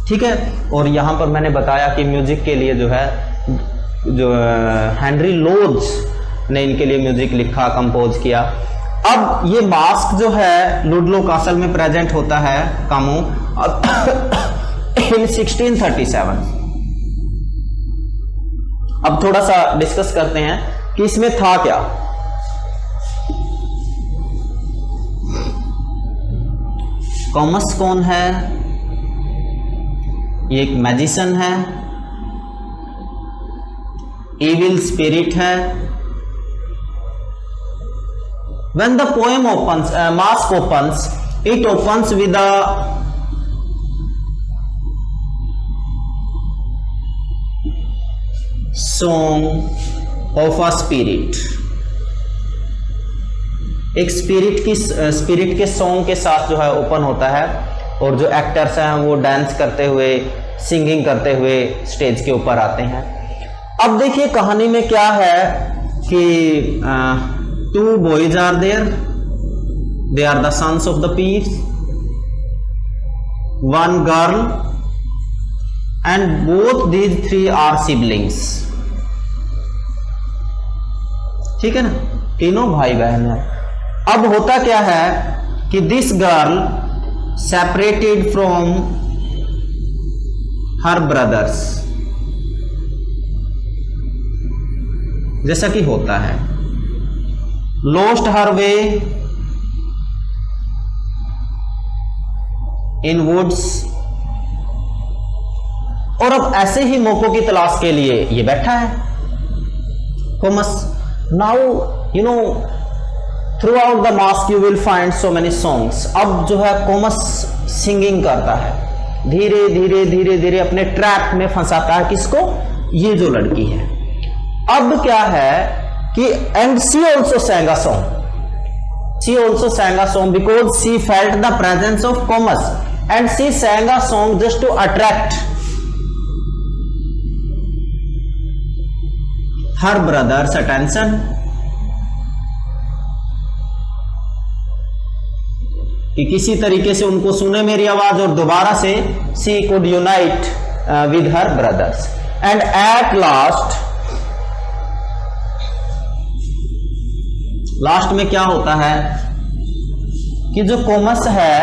ठीक है। और यहां पर मैंने बताया कि म्यूजिक के लिए जो है जो हेनरी लोज ने इनके लिए म्यूजिक लिखा, कंपोज किया। अब ये मास्क जो है लुडलो कासल में प्रेजेंट होता है कामू इन 1637। अब थोड़ा सा डिस्कस करते हैं कि इसमें था क्या। कॉमस कौन है? ये एक मैजिशियन है, इविल स्पिरिट है। When the poem opens, mask opens, it opens with a song of a spirit. एक स्पिरिट के सॉन्ग के साथ जो है ओपन होता है। और जो एक्टर्स हैं वो डांस करते हुए, सिंगिंग करते हुए स्टेज के ऊपर आते हैं। अब देखिए कहानी में क्या है कि two boys are there, they are the sons of the peers, one girl, and both these three are siblings। ठीक है ना, तीनों भाई बहन है। अब होता क्या है कि this girl separated from her brothers, जैसा कि होता है, lost her way in woods। और अब ऐसे ही मौकों की तलाश के लिए ये बैठा है Comus. Now you know through out the mask you will find so many songs. अब जो है कोमस सिंगिंग करता है, धीरे धीरे धीरे धीरे अपने ट्रैप में फंसाता है किसको? ये जो लड़की है। अब क्या है कि and she also sang a song. She also sang a song because she felt the presence of Comus, and she sang a song just to attract her brother's attention. कि किसी तरीके से उनको सुने मेरी आवाज और दोबारा से she could unite with her brothers. And at last में क्या होता है कि जो कोमस है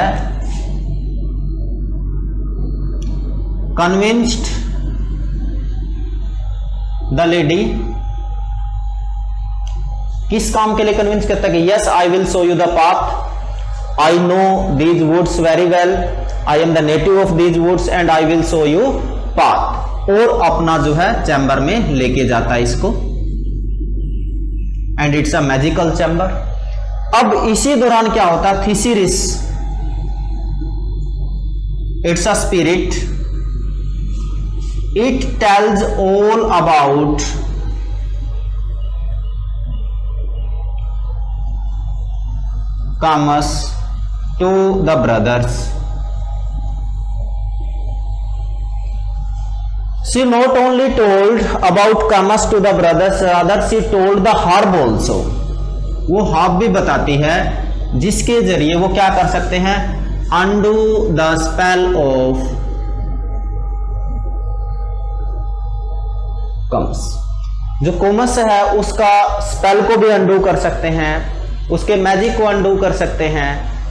कन्विंस्ड द लेडी, किस काम के लिए कन्विंस करता है कि yes I will show you the path, I know these woods very well, I am the native of these woods and I will show you path. और अपना जो है चैम्बर में लेके जाता है इसको। And it's a magical chamber. अब इसी दौरान क्या होता है? Thyrsis, it's a spirit, it tells all about Comus to the brothers. She not only told about Comus to the brothers, rather she told the herb also. वो herb भी बताती है जिसके जरिए वो क्या कर सकते हैं? undo the spell of Comus. जो कोमस है उसका स्पेल को भी अंडू कर सकते हैं, उसके मैजिक को अंडू कर सकते हैं।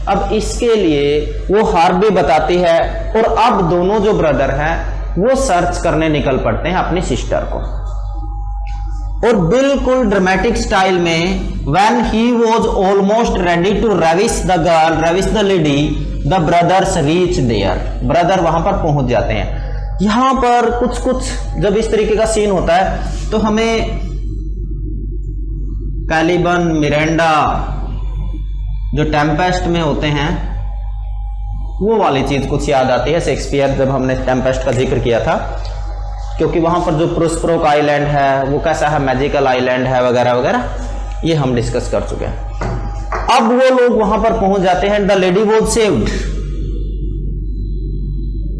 अब इसके लिए वो हर्ब भी बताती है और अब दोनों जो ब्रदर हैं वो सर्च करने निकल पड़ते हैं अपनी सिस्टर को। और बिल्कुल ड्रामेटिक स्टाइल में when he was almost ready to ravish the girl, ravish the lady, the brothers reach there. Brother वहां पर पहुंच जाते हैं। यहां पर कुछ कुछ जब इस तरीके का सीन होता है तो हमें कैलिबन, मिरांडा जो टेम्पेस्ट में होते हैं वो वाली चीज कुछ याद आती है शेक्सपियर, जब हमने टेम्पेस्ट का जिक्र किया था, क्योंकि वहां पर जो प्रोस्पेरो का आइलैंड है वो कैसा है, मैजिकल आइलैंड है वगैरह वगैरह, ये हम डिस्कस कर चुके हैं। अब वो लोग वहां पर पहुंच जाते हैं, the lady was saved,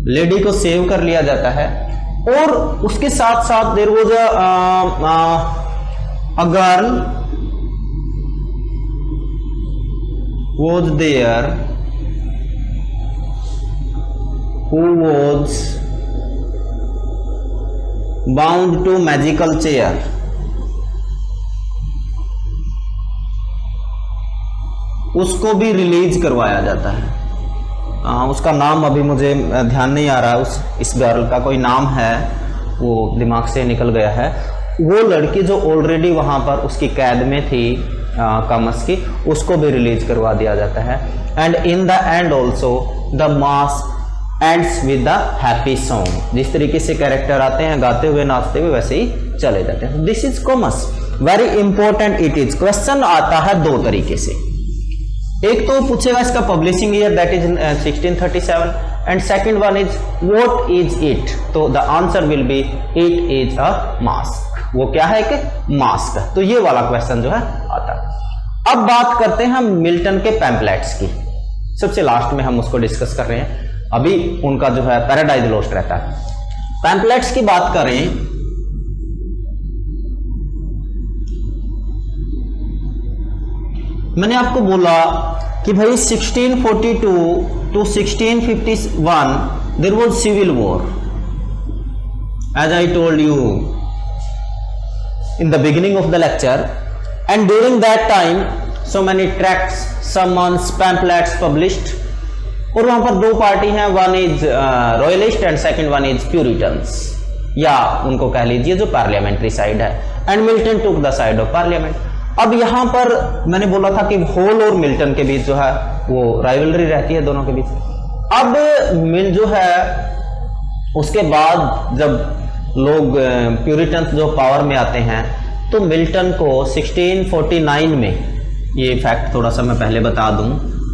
lady को सेव कर लिया जाता है, और उसके साथ साथ there was a girl was there who was bound to magical chair, उसको भी रिलीज करवाया जाता है। उसका नाम अभी मुझे ध्यान नहीं आ रहा है, इस गर्ल का कोई नाम है, वो दिमाग से निकल गया है। वो लड़की जो ऑलरेडी वहां पर उसकी कैद में थी कामस की, उसको भी रिलीज करवा दिया जाता है। And in the end also the mass ends with the happy song, जिस तरीके से कैरेक्टर आते हैं गाते हुए नाचते हुए वैसे ही चले जाते हैं। This is Comus, very important it is. Question आता है दो तरीके से, एक तो पूछेगा इसका publishing year, that is 1637, and second one is what is it, तो the answer will be it is a mask. वो क्या है कि मास्क, तो ये वाला क्वेश्चन जो है आता है। अब बात करते हैं हम मिल्टन के पैम्पलेट्स की, सबसे लास्ट में हम उसको डिस्कस कर रहे हैं, अभी उनका जो है पैराडाइज लोस्ट रहता है। पैम्पलेट्स की बात करें, मैंने आपको बोला कि भाई 1642 to 1651 there was civil war, as I told you in the beginning of the lecture, and during that time so many tracts, sermons, pamphlets published, और वहां पर दो पार्टी हैं, one is royalist and second one is Puritans, या उनको कह लीजिए जो पार्लियामेंट्री साइड है, and Milton took the side of parliament. अब यहां पर मैंने बोला था कि होल और मिल्टन के बीच जो है वो राइवलरी रहती है दोनों के बीच। अब मिल जो है उसके बाद जब लोग प्यूरिटन्स जो पावर में आते हैं, तो मिल्टन को 1649 में, ये फैक्ट थोड़ा सा मैं पहले बता दूं,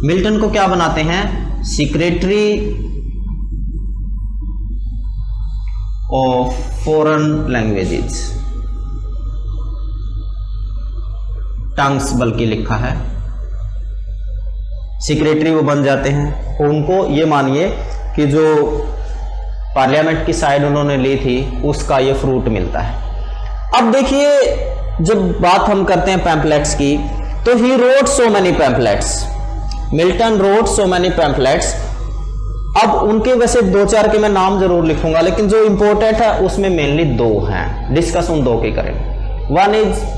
मिल्टन को क्या बनाते हैं, secretary of foreign languages, tongues बल्कि लिखा है, सेक्रेटरी वो बन जाते हैं। उनको ये मानिए कि जो पार्लियामेंट की साइड उन्होंने ली थी उसका ये फ्रूट मिलता है। अब देखिए, जब बात हम करते हैं पैम्पलेट्स की, तो he wrote so many pamphlets, Milton wrote so many pamphlets. अब उनके वैसे दो चार के मैं नाम जरूर लिखूंगा, लेकिन जो इंपॉर्टेंट है उसमें मेनली दो हैं, डिस्कस उन दो के करेंगे। One is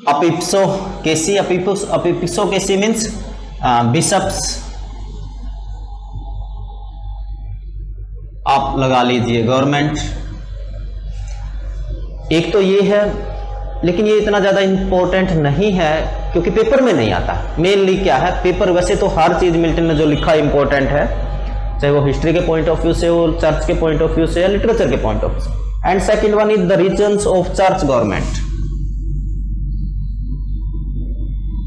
episcopacy, episcopacy means bishops, आप लगा लीजिए गवर्नमेंट। एक तो ये है, लेकिन ये इतना ज्यादा इंपॉर्टेंट नहीं है क्योंकि पेपर में नहीं आता। मेनली क्या है, पेपर वैसे तो हर चीज मिल्टन ने जो लिखा इंपॉर्टेंट है, चाहे वो हिस्ट्री के पॉइंट ऑफ व्यू से हो, चर्च के पॉइंट ऑफ व्यू से, या लिटरेचर के पॉइंट ऑफ व्यू से। And second one is the reasons of church government,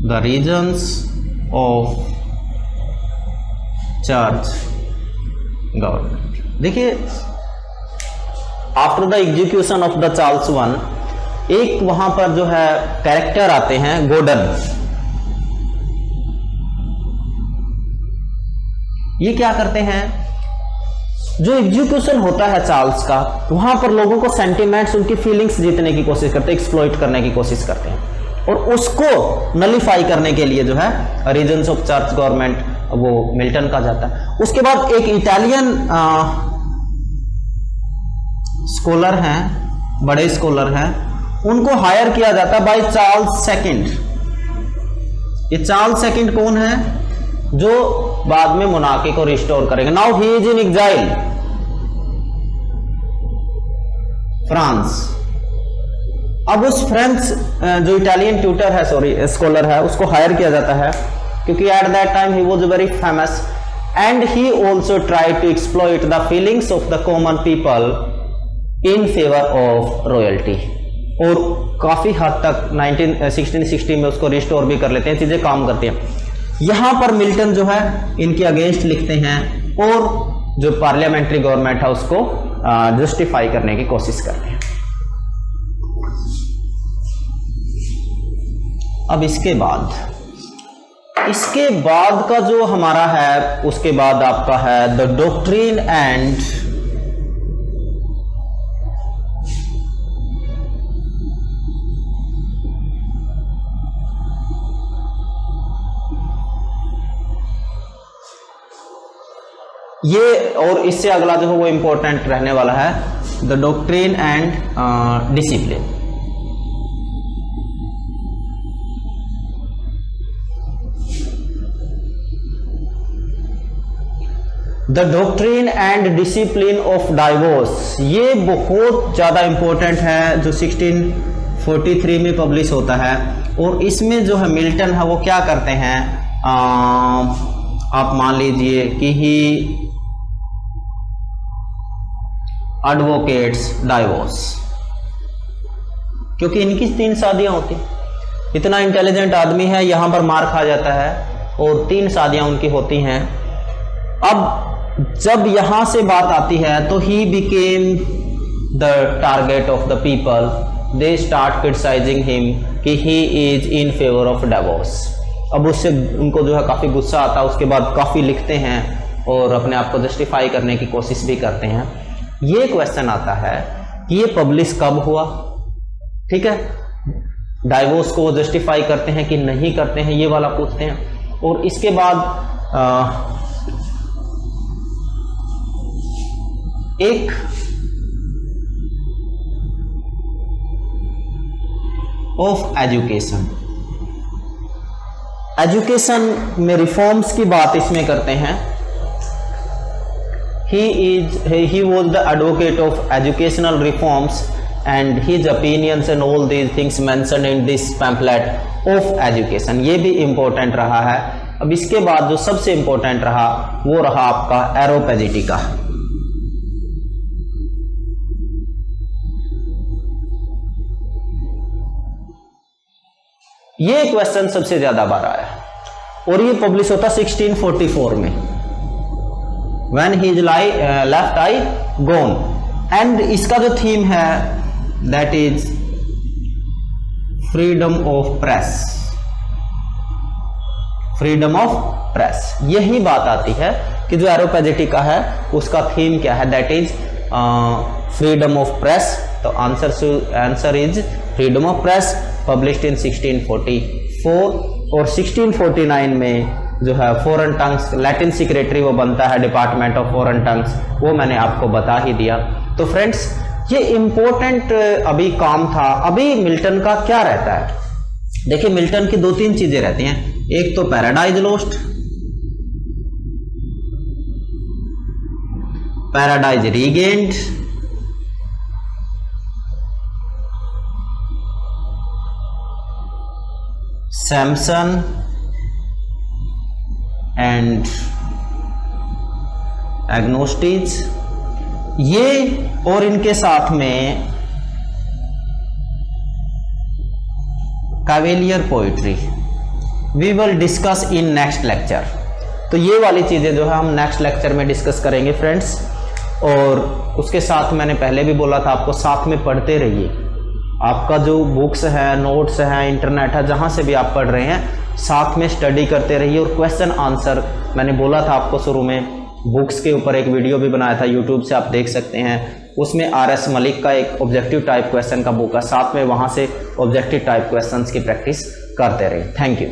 the regions of church government। देखिए, after the execution of the Charles one, एक वहां पर जो है कैरेक्टर आते हैं गॉर्डन, ये क्या करते हैं, जो एग्जीक्यूशन होता है चार्ल्स का, वहां पर लोगों को सेंटिमेंट्स, उनकी फीलिंग्स जीतने की कोशिश करते हैं, एक्सप्लॉइट करने की कोशिश करते हैं, और उसको नलिफाई करने के लिए जो है रीजन्स ऑफ चर्च गवर्नमेंट वो मिल्टन का जाता है। उसके बाद एक इटालियन स्कॉलर हैं, बड़े स्कॉलर हैं, उनको हायर किया जाता है बाय चार्ल्स सेकंड। ये चार्ल्स सेकंड कौन है, जो बाद में मोनार्की को रिस्टोर करेंगे। Now he is in exile France. अब उस फ्रेंच जो इटालियन ट्यूटर है, सॉरी स्कॉलर है, उसको हायर किया जाता है क्योंकि eight that time he was very famous and he also tried to exploit the feelings of the common people in favor of royalty। और काफी हद तक 1660 में उसको रिस्टोर भी कर लेते हैं, चीजें काम करती हैं। यहां पर मिल्टन जो है इनके अगेंस्ट लिखते हैं और जो पार्लियामेंट्री गवर्नमेंट है उसको जस्टिफाई करने की कोशिश करते हैं। अब इसके बाद का जो हमारा है, उसके बाद आपका है द डॉक्ट्रिन एंड ये, और इससे अगला जो है वो इंपॉर्टेंट रहने वाला है, the doctrine and discipline. The doctrine and discipline of divorce, ये बहुत ज़्यादा इंपॉर्टेंट है, जो 1643 में पब्लिश होता है। और इसमें जो है मिल्टन है वो क्या करते हैं, आप मान लीजिए कि ही एडवोकेट्स डाइवोर्स, क्योंकि इनकी 3 शादियां होती। इतना इंटेलिजेंट आदमी है, यहां पर मार खा जाता है और 3 शादियां उनकी होती हैं। अब जब यहां से बात आती है तो he became the target of the people, they start criticising him कि he is in favour of divorce. अब उससे उनको जो है काफ़ी गुस्सा आता है, उसके बाद काफ़ी लिखते हैं और अपने आप को जस्टिफाई करने की कोशिश भी करते हैं। ये क्वेश्चन आता है कि ये पब्लिश कब हुआ, ठीक है, डाइवोर्स को वो जस्टिफाई करते हैं कि नहीं करते हैं, ये वाला पूछते हैं। और इसके बाद एक ऑफ एजुकेशन में रिफॉर्म्स की बात इसमें करते हैं। he was the advocate of educational reforms and his opinions and all these things mentioned in this pamphlet of education, ये भी important रहा है। अब इसके बाद जो सबसे important रहा वो रहा आपका एरोपेजिटिका। ये क्वेश्चन सबसे ज्यादा बार आया और ये पब्लिश होता 1644 में, When his left eye gone, and इसका जो थीम है that is freedom of press, freedom of press। यही बात आती है कि जो एरोपेजिटिका है उसका थीम क्या है, that is freedom of press। तो answer is freedom of press, published in 1644। और 1649 में जो है फॉरेन टंग्स, लैटिन सेक्रेटरी वो बनता है डिपार्टमेंट ऑफ फॉरेन टंग्स, वो मैंने आपको बता ही दिया। तो फ्रेंड्स ये इंपॉर्टेंट अभी काम था। अभी मिल्टन का क्या रहता है, देखिए मिल्टन की 2-3 चीजें रहती हैं। एक तो Paradise Lost, Paradise Regained, Samson and Agonistes, ये और इनके साथ में cavalier poetry we will discuss in next lecture. तो ये वाली चीजें जो है हम नेक्स्ट लेक्चर में डिस्कस करेंगे फ्रेंड्स। और उसके साथ मैंने पहले भी बोला था आपको साथ में पढ़ते रहिए। आपका जो बुक्स है, नोट्स हैं, इंटरनेट है, जहाँ से भी आप पढ़ रहे हैं साथ में स्टडी करते रहिए। और क्वेश्चन आंसर मैंने बोला था आपको शुरू में, बुक्स के ऊपर एक वीडियो भी बनाया था, यूट्यूब से आप देख सकते हैं। उसमें RS मलिक का एक ऑब्जेक्टिव टाइप क्वेश्चन का बुक है, साथ में वहाँ से ऑब्जेक्टिव टाइप क्वेश्चंस की प्रैक्टिस करते रहिए। Thank you.